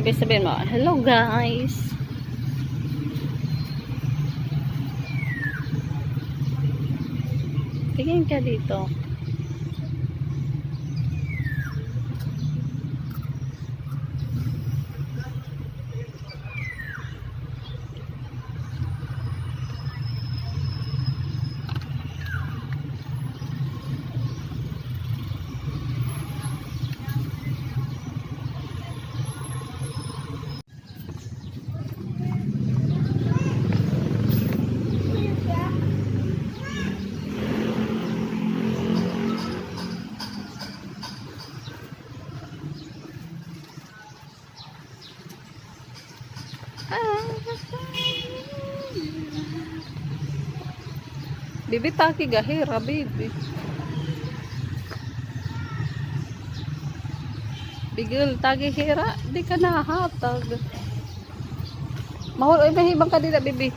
Bebe, sabihin mo, hello guys. Tingin ka dito. Bibi taki gahira, bibi. Bigil tagi hira, di ka nahatag. Mahul oy mahibang ka dila, bibi.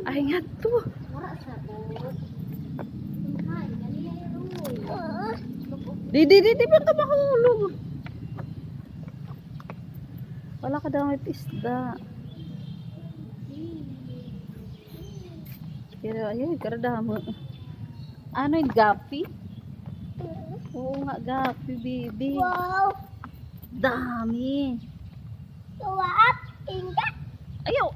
Ay nga to. Di ba ka mahulog? Wala ka daw may isda. Pero ayun, karadama. Ano yung gapi? Oo nga, gapi, baby. Wow! Dami. Wow! Inga! Ayaw.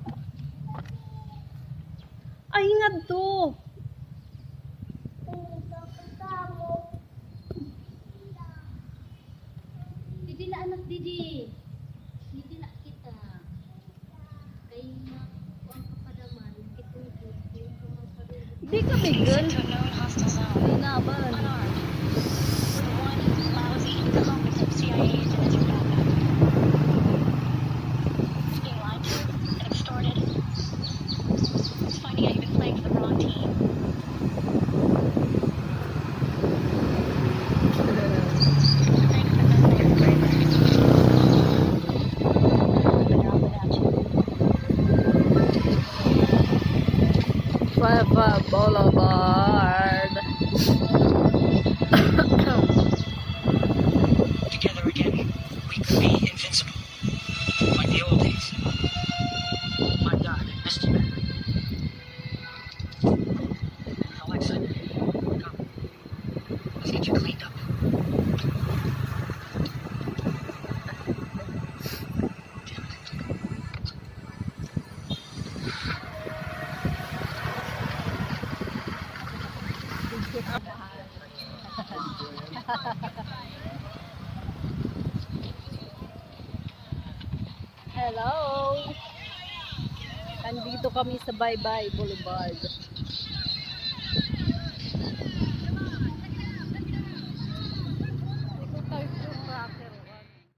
Ay nga to. Didi na anak Didi. Didi na kita. Kay ang kapadaman kitungkol Di ka bigil. Ay naman. Flava Boulevard. Together again, we could be invincible, like the old days. My God, I missed you. Alexa, come. Let's get you cleaned up. Hello. Nandito kami sa Bye Bye Boulevard.